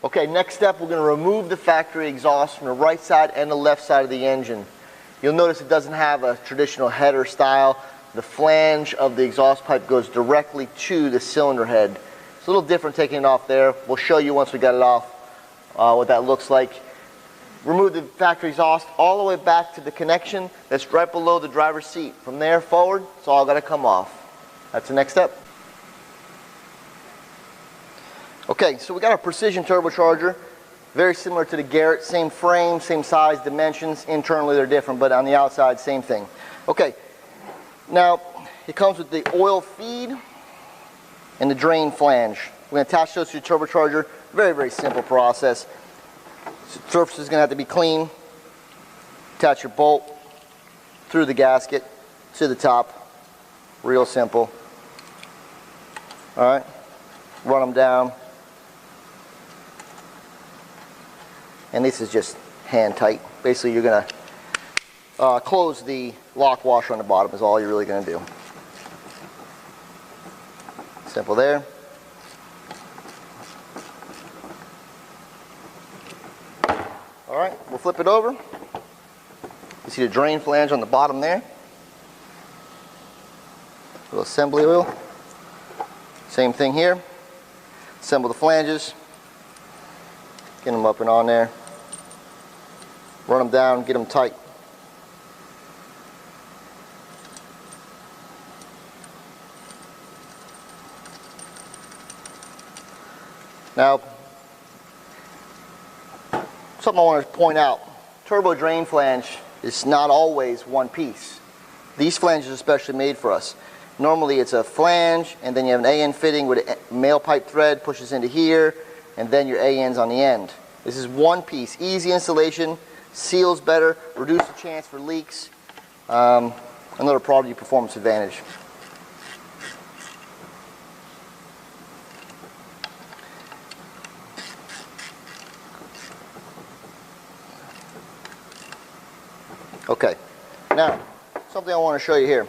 Okay, next step, we're going to remove the factory exhaust from the right side and the left side of the engine. You'll notice it doesn't have a traditional header style. The flange of the exhaust pipe goes directly to the cylinder head. It's a little different taking it off there. We'll show you once we got it off what that looks like. Remove the factory exhaust all the way back to the connection that's right below the driver's seat. From there forward, it's all got to come off. That's the next step. Okay, so we got a precision turbocharger, very similar to the Garrett, same frame, same size, dimensions. Internally they're different, but on the outside, same thing. Okay, now it comes with the oil feed and the drain flange. We're going to attach those to the turbocharger. Very, very simple process. Surface is going to have to be clean. Attach your bolt through the gasket to the top. Real simple. All right, run them down. And this is just hand tight. Basically, you're going to close the lock washer on the bottom is all you're really going to do. Simple there. All right, we'll flip it over. You see the drain flange on the bottom there. A little assembly oil. Same thing here. Assemble the flanges. Get them up and on there. Run them down, get them tight. Now, something I want to point out. Turbo drain flange is not always one piece. These flanges are especially made for us. Normally it's a flange and then you have an AN fitting with a male pipe thread pushes into here and then your ANs on the end. This is one piece, easy installation, seals better, reduce the chance for leaks. Another Prodigy performance advantage. Okay, now something I want to show you here.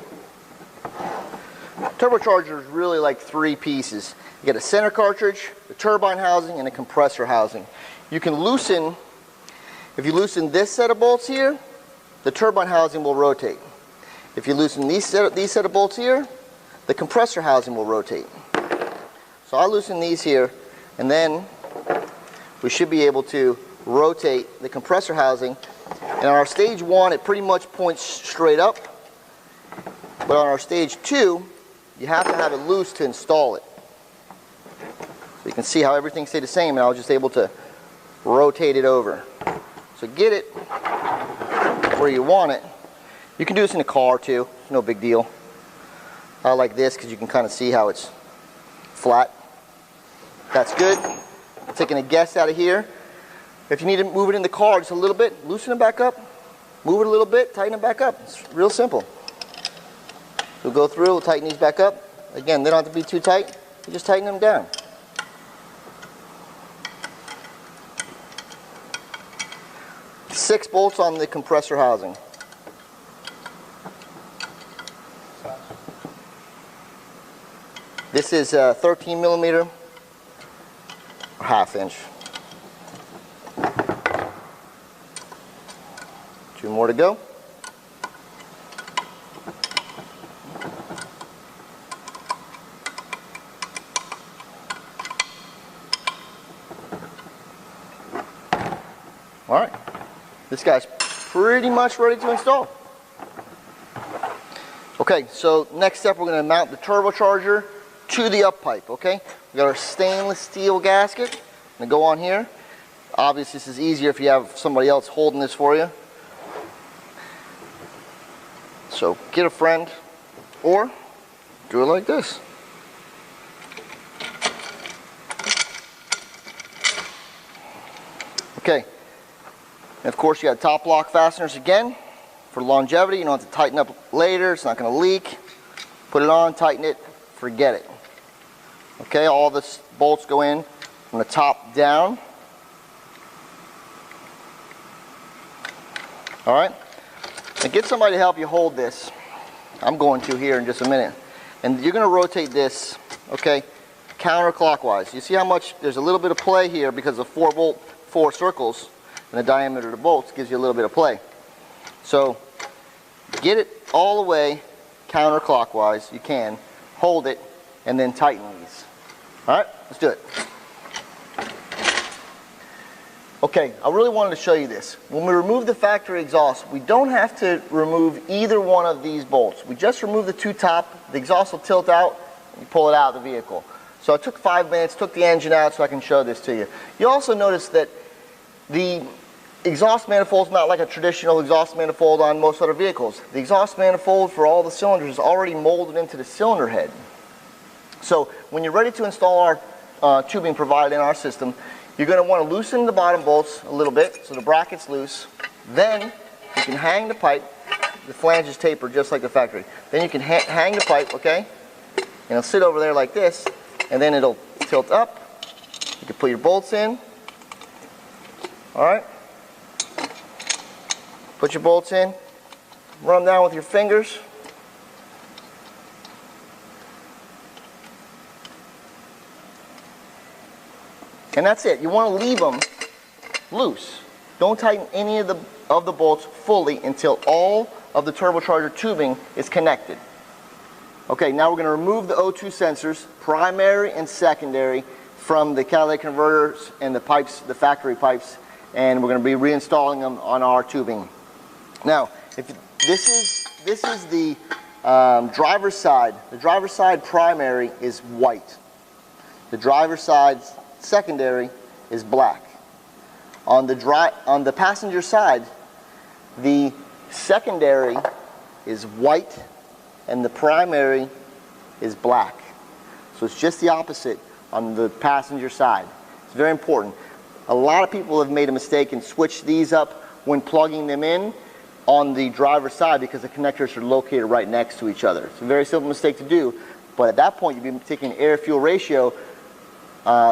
Turbocharger is really like three pieces. You get a center cartridge, the turbine housing, and a compressor housing. You can loosen, if you loosen this set of bolts here, the turbine housing will rotate. If you loosen these set of bolts here, the compressor housing will rotate. So I loosen these here, and then we should be able to rotate the compressor housing. And on our stage 1, it pretty much points straight up. But on our stage 2, you have to have it loose to install it. So you can see how everything stayed the same, and I was just able to rotate it over. So get it where you want it. You can do this in a car too, no big deal. I like this because you can kind of see how it's flat. That's good. Taking a guess out of here. If you need to move it in the car just a little bit, loosen it back up, move it a little bit, tighten it back up. It's real simple. We'll go through, we'll tighten these back up. Again, they don't have to be too tight, you just tighten them down. Six bolts on the compressor housing. This is 13 millimeter, or ½ inch. 2 more to go. All right, this guy's pretty much ready to install. Okay, so next step, we're going to mount the turbocharger to the up pipe, okay? We got our stainless steel gasket. Going to go on here. Obviously, this is easier if you have somebody else holding this for you. So get a friend, or do it like this. Okay. And of course, you got top lock fasteners again for longevity. You don't have to tighten up later. It's not going to leak. Put it on, tighten it, forget it. Okay, all the bolts go in from the top down. All right. And get somebody to help you hold this. I'm going to here in just a minute. And you're going to rotate this, okay? counterclockwise. You see how much, there's a little bit of play here because of 4 circles, and the diameter of the bolts gives you a little bit of play. So get it all the way counterclockwise, you can, hold it, and then tighten these. Alright, let's do it. Okay, I really wanted to show you this. When we remove the factory exhaust, we don't have to remove either one of these bolts. We just remove the 2 top, the exhaust will tilt out, and you pull it out of the vehicle. So it took 5 minutes, took the engine out so I can show this to you. You also notice that the exhaust manifold is not like a traditional exhaust manifold on most other vehicles. The exhaust manifold for all the cylinders is already molded into the cylinder head. So when you're ready to install our tubing provided in our system, you're going to want to loosen the bottom bolts a little bit so the bracket's loose. Then you can hang the pipe. The flange is tapered just like the factory. Then you can hang the pipe, okay? And it'll sit over there like this, and then it'll tilt up. You can put your bolts in. Alright? Put your bolts in. Run them down with your fingers. And that's it. You want to leave them loose. Don't tighten any of the bolts fully until all of the turbocharger tubing is connected. Okay, now we're going to remove the O2 sensors, primary and secondary, from the catalytic converters and the pipes, the factory pipes, and we're going to be reinstalling them on our tubing. Now, if this is the driver's side. The driver's side primary is white. The driver's side secondary is black. On the passenger side, the secondary is white and the primary is black. So it's just the opposite on the passenger side. It's very important. A lot of people have made a mistake and switched these up when plugging them in on the driver's side because the connectors are located right next to each other. It's a very simple mistake to do, but at that point you'd be taking an air-fuel ratio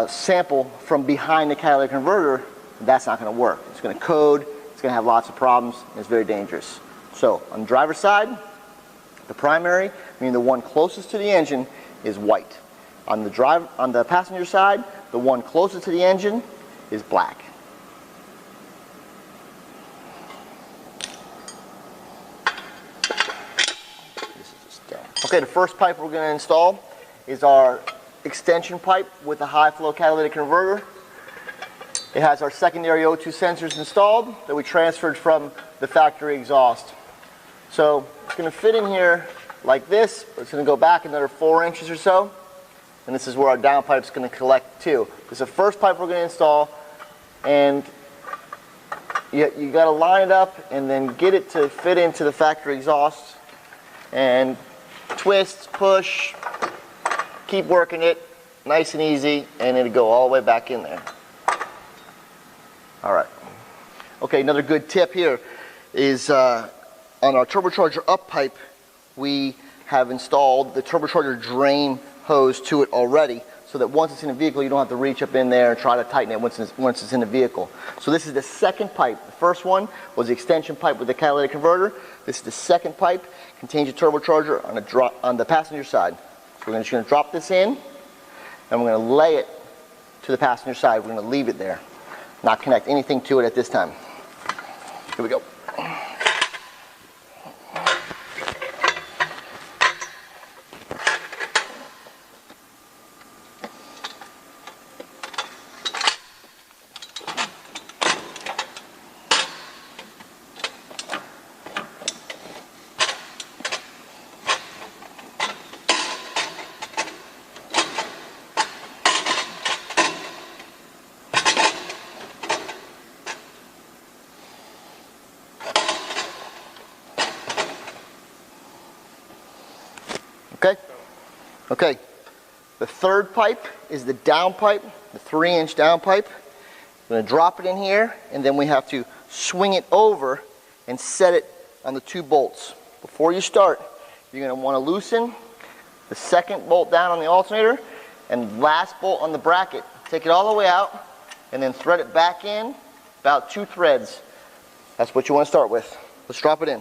sample from behind the catalytic converter. That's not going to work. It's going to code, it's going to have lots of problems, and it's very dangerous. So on the driver's side, the primary, meaning the one closest to the engine, is white. On the passenger side, the one closest to the engine is black. Okay, the first pipe we're going to install is our extension pipe with a high flow catalytic converter. It has our secondary O2 sensors installed that we transferred from the factory exhaust. So it's going to fit in here like this, but it's going to go back another 4 inches or so, and this is where our downpipe is going to collect too. This is the first pipe we're going to install, and you got to line it up and then get it to fit into the factory exhaust, and twist, push, keep working it, nice and easy, and it'll go all the way back in there. Alright. Okay, another good tip here is on our turbocharger up pipe, we have installed the turbocharger drain hose to it already, so that once it's in the vehicle you don't have to reach up in there and try to tighten it once it's in the vehicle. So this is the second pipe. The first one was the extension pipe with the catalytic converter. This is the second pipe, contains a turbocharger on the passenger side. So we're just going to drop this in, and we're going to lay it to the passenger side. We're going to leave it there, not connect anything to it at this time. Here we go. Okay, the third pipe is the down pipe, the 3-inch down pipe. I'm going to drop it in here, and then we have to swing it over and set it on the 2 bolts. Before you start, you're going to want to loosen the second bolt down on the alternator and last bolt on the bracket. Take it all the way out and then thread it back in, about 2 threads. That's what you want to start with. Let's drop it in.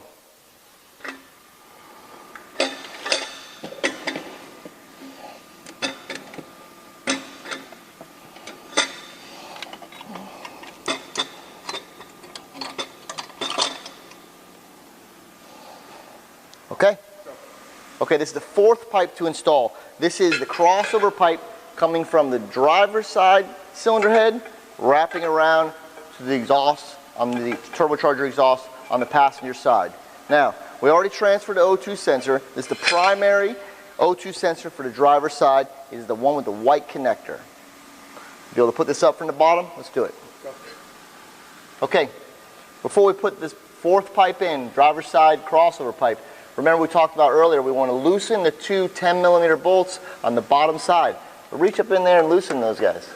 Okay, this is the fourth pipe to install. This is the crossover pipe coming from the driver's side cylinder head, wrapping around to the exhaust, on the turbocharger exhaust on the passenger side. Now, we already transferred the O2 sensor. This is the primary O2 sensor for the driver's side. It is the one with the white connector. Be able to put this up from the bottom? Let's do it. Okay, before we put this fourth pipe in, driver's side crossover pipe, remember we talked about earlier, we want to loosen the two 10mm bolts on the bottom side. So reach up in there and loosen those guys.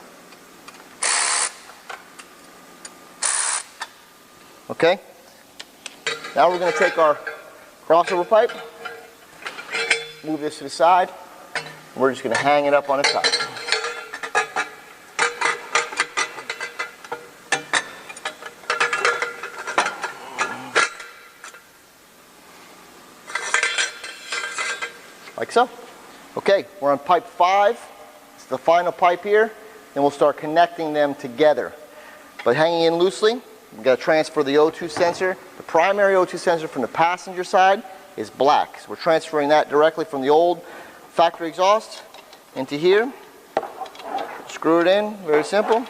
Okay, now we're going to take our crossover pipe, move this to the side, and we're just going to hang it up on the top. Like so. Okay, we're on pipe 5. It's the final pipe here. Then we'll start connecting them together. But hanging in loosely, we've got to transfer the O2 sensor. The primary O2 sensor from the passenger side is black. So we're transferring that directly from the old factory exhaust into here. Screw it in, very simple.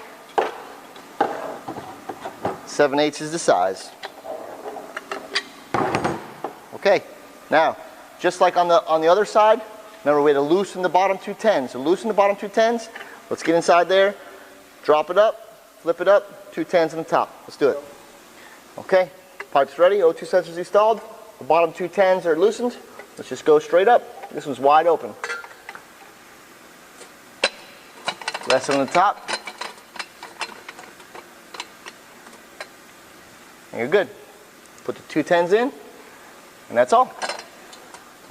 7/8 is the size. Okay, now, just like on the other side, remember we had to loosen the bottom two 10s. So loosen the bottom two 10s. Let's get inside there, drop it up, flip it up, two 10s on the top. Let's do it. Okay, pipe's ready, O2 sensor's installed. The bottom two 10s are loosened. Let's just go straight up. This one's wide open. Rest on the top. And you're good. Put the two 10s in, and that's all.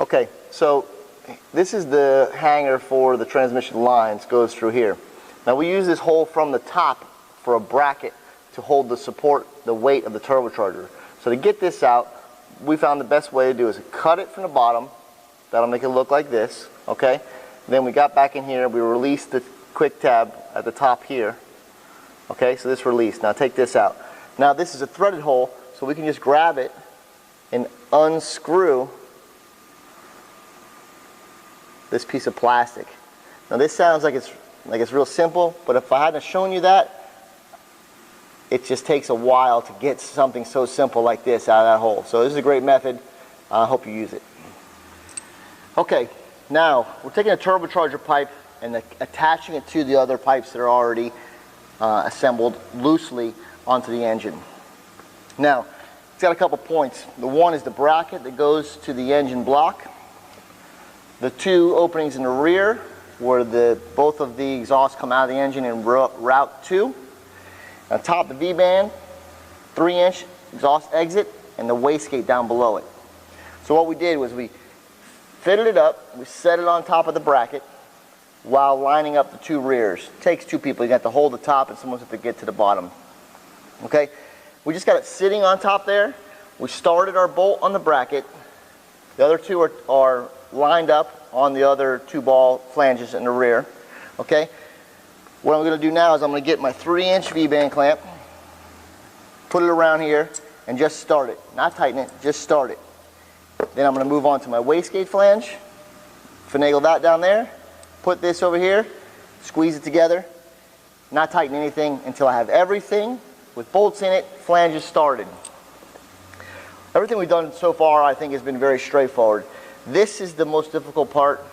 Okay, so this is the hanger for the transmission lines, goes through here. Now we use this hole from the top for a bracket to hold the support, the weight of the turbocharger. So to get this out, we found the best way to do is cut it from the bottom. That'll make it look like this, okay? Then we got back in here, we released the quick tab at the top here. Okay, so this released. Now take this out. Now this is a threaded hole, so we can just grab it and unscrew this piece of plastic. Now this sounds like it's real simple, but if I hadn't shown you that, it just takes a while to get something so simple like this out of that hole. So this is a great method. I hope you use it. Okay, now we're taking a turbocharger pipe and attaching it to the other pipes that are already assembled loosely onto the engine. Now, it's got a couple points. The one is the bracket that goes to the engine block. The two openings in the rear where both of the exhausts come out of the engine in route 2. On top, the V-band, 3-inch exhaust exit, and the wastegate down below it. So what we did was we fitted it up, we set it on top of the bracket while lining up the two rears. It takes two people. You got to hold the top and someone's got to get to the bottom. Okay, we just got it sitting on top there. We started our bolt on the bracket. The other two are lined up on the other two ball flanges in the rear. Okay, what I'm going to do now is I'm going to get my 3-inch V-band clamp, put it around here, and just start it. Not tighten it, just start it. Then I'm going to move on to my wastegate flange, finagle that down there, put this over here, squeeze it together, not tighten anything until I have everything with bolts in it, flanges started. Everything we've done so far I think has been very straightforward. This is the most difficult part,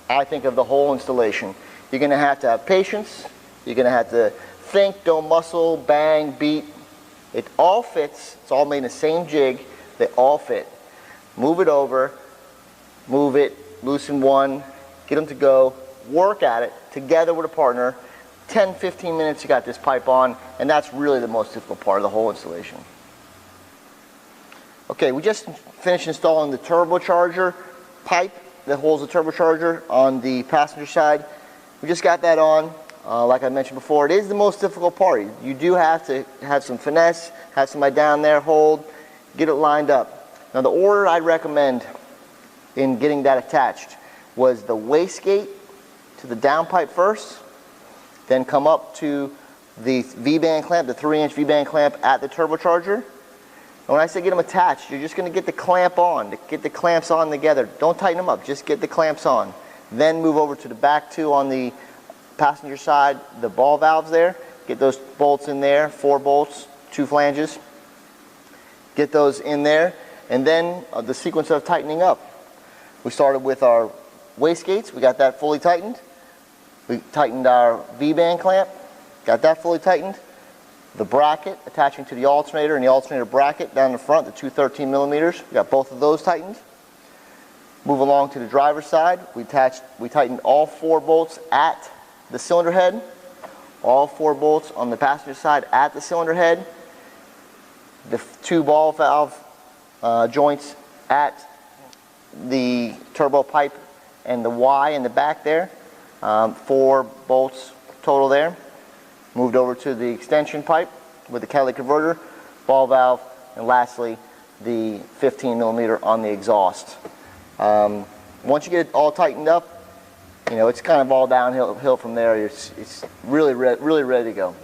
I think, of the whole installation. You're going to have patience. You're going to have to think, don't muscle, bang, beat. It all fits. It's all made in the same jig. They all fit. Move it over, move it, loosen one, get them to go, work at it together with a partner. 10, 15 minutes you got this pipe on, and that's really the most difficult part of the whole installation. Okay, we just finished installing the turbocharger pipe that holds the turbocharger on the passenger side. We just got that on. Like I mentioned before, it is the most difficult part. You do have to have some finesse, have somebody down there hold, get it lined up. Now the order I'd recommend in getting that attached was the wastegate to the downpipe first, then come up to the V-band clamp, the 3-inch V-band clamp at the turbocharger, And when I say get them attached, you're just going to get the clamp on, get the clamps on together. Don't tighten them up, just get the clamps on. Then move over to the back two on the passenger side, the ball valves there. Get those bolts in there, 4 bolts, 2 flanges. Get those in there, and then the sequence of tightening up. We started with our wastegates, we got that fully tightened. We tightened our V-band clamp, got that fully tightened. The bracket attaching to the alternator and the alternator bracket down the front, the 2 13 millimeters, we got both of those tightened. Move along to the driver's side, we tightened all 4 bolts at the cylinder head, all 4 bolts on the passenger side at the cylinder head, the 2 ball valve joints at the turbo pipe and the Y in the back there, 4 bolts total there. Moved over to the extension pipe with the catalytic converter, ball valve, and lastly the 15 millimeter on the exhaust. Once you get it all tightened up, you know, it's kind of all downhill from there. It's really ready to go.